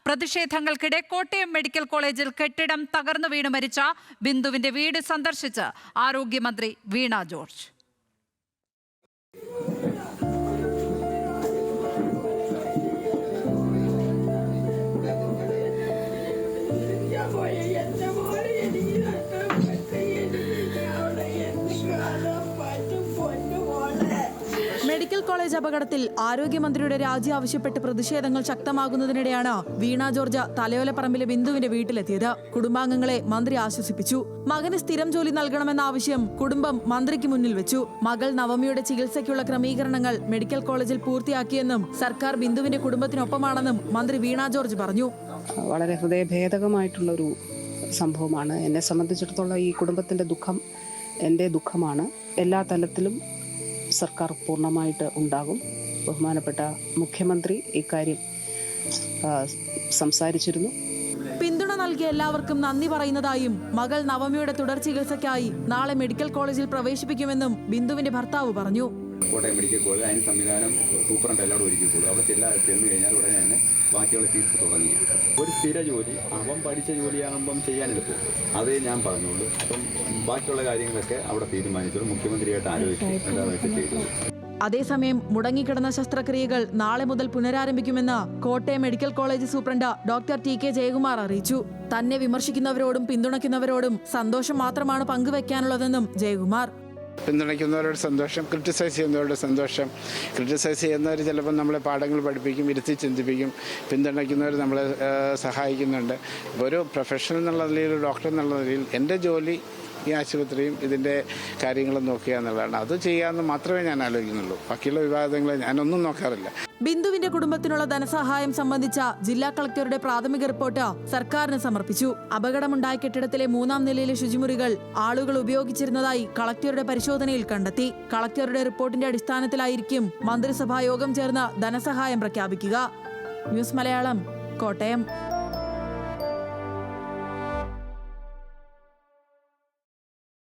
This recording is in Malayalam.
പ്രതിഷേധങ്ങൾക്കിടെ കോട്ടയം മെഡിക്കൽ കോളേജിൽ കെട്ടിടം തകർന്നു വീണ് മരിച്ച ബിന്ദുവിന്റെ വീട് സന്ദർശിച്ച് ആരോഗ്യമന്ത്രി വീണ ജോർജ്. മെഡിക്കൽ കോളേജ് അപകടത്തിൽ ആരോഗ്യമന്ത്രിയുടെ രാജി ആവശ്യപ്പെട്ട് പ്രതിഷേധങ്ങൾ ശക്തമാകുന്നതിനിടെയാണ് വീണ ജോർജ് തലയോലപ്പറമ്പിലെ ബിന്ദുവിന്റെ വീട്ടിലെത്തിയത്. കുടുംബാംഗങ്ങളെ മന്ത്രി ആശ്വസിപ്പിച്ചു. മകന് സ്ഥിരം ജോലി നൽകണമെന്ന ആവശ്യം കുടുംബം മന്ത്രിക്ക് മുന്നിൽ വെച്ചു. മകൾ നവമിയുടെ ചികിത്സയ്ക്കുള്ള ക്രമീകരണങ്ങൾ മെഡിക്കൽ കോളേജിൽ പൂർത്തിയാക്കിയെന്നും സർക്കാർ ബിന്ദുവിന്റെ കുടുംബത്തിനൊപ്പമാണെന്നും മന്ത്രി വീണ ജോർജ് പറഞ്ഞു. വളരെ ഹൃദയഭേദകമായിട്ടുള്ളൊരു സംഭവമാണ്. എന്നെ സംബന്ധിച്ചിടത്തോളം ഈ കുടുംബത്തിന്റെ ദുഃഖം എൻ്റെ ദുഃഖമാണ്. എല്ലാ തലത്തിലും സർക്കാർ പൂർണ്ണമായിട്ട് ഉണ്ടാകും. ബഹുമാനപ്പെട്ട മുഖ്യമന്ത്രി ഇക്കാര്യം സംസാരിച്ചിരുന്നു. പിന്തുണ നൽകിയ എല്ലാവർക്കും നന്ദി പറയുന്നതായും മകൾ നവമിയുടെ തുടർ ചികിത്സയ്ക്കായി നാളെ മെഡിക്കൽ കോളേജിൽ പ്രവേശിപ്പിക്കുമെന്നും ബിന്ദുവിന്റെ ഭർത്താവ് പറഞ്ഞു. കോട്ടയം മെഡിക്കൽ കോളേജ് അതിന് സംവിധാനം സൂപ്രണ്ട് എല്ലാവരും ഒരുക്കിക്കോളൂ. അവിടെ ചെന്ന് കഴിഞ്ഞാൽ ഉടനെ തന്നെ ബാക്കിയുള്ള ചികിത്സ തുടങ്ങിയ ഒരു സ്ഥിര ജോലി അവൻ പഠിച്ച ജോലിയാകുമ്പം ചെയ്യാനെടുക്കും. അതേ ഞാൻ പറഞ്ഞുള്ളൂ. അപ്പം ബാക്കിയുള്ള കാര്യങ്ങളൊക്കെ അവിടെ തീരുമാനിച്ചോളൂ. മുഖ്യമന്ത്രിയായിട്ട് ആലോചിച്ച് ചെയ്തു. അതേസമയം മുടങ്ങിക്കിടന്ന ശസ്ത്രക്രിയകൾ നാളെ മുതൽ പുനരാരംഭിക്കുമെന്ന് Kottayam medical college superintendent doctor T K Jayakumar അറിയിച്ചു. തന്നെ വിമർശിക്കുന്നവരോടും പിന്തുണയ്ക്കുന്നവരോടും സന്തോഷം മാത്രമാണ് പങ്കുവെക്കാനുള്ളതെന്നും ജയകുമാർ. പിന്തുണയ്ക്കുന്നവരുടെ സന്തോഷം, ക്രിറ്റിസൈസ് ചെയ്യുന്നവരുടെ സന്തോഷം. ക്രിറ്റിസൈസ് ചെയ്യുന്നവർ ചിലപ്പോൾ നമ്മളെ പാഠങ്ങൾ പഠിപ്പിക്കും, ഇരുത്തി ചിന്തിപ്പിക്കും. പിന്തുണയ്ക്കുന്നവർ നമ്മളെ സഹായിക്കുന്നുണ്ട്. ഒരു പ്രൊഫഷണൽ എന്നുള്ള നിലയിൽ, ഒരു ഡോക്ടർ എന്നുള്ള നിലയിൽ എൻ്റെ ജോലി ഈ ആശുപത്രിയും ഇതിൻ്റെ കാര്യങ്ങളും നോക്കുക എന്നുള്ളതാണ്. അത് ചെയ്യാമെന്ന് മാത്രമേ ഞാൻ ആലോചിക്കുന്നുള്ളൂ. ബാക്കിയുള്ള വിവാദങ്ങളെ ഞാനൊന്നും നോക്കാറില്ല. ബിന്ദുവിന്റെ കുടുംബത്തിനുള്ള ധനസഹായം സംബന്ധിച്ച ജില്ലാ കളക്ടറുടെ പ്രാഥമിക റിപ്പോർട്ട് സർക്കാരിന് സമർപ്പിച്ചു. അപകടമുണ്ടായ കെട്ടിടത്തിലെ 3-ാം നിലയിലെ ശുചിമുറികൾ ആളുകൾ ഉപയോഗിച്ചിരുന്നതായി കളക്ടറുടെ പരിശോധനയിൽ കണ്ടെത്തി. കളക്ടറുടെ റിപ്പോർട്ടിന്റെ അടിസ്ഥാനത്തിലായിരിക്കും മന്ത്രിസഭാ യോഗം ചേർന്ന് ധനസഹായം പ്രഖ്യാപിക്കുക. ന്യൂസ് മലയാളം, കോട്ടയം.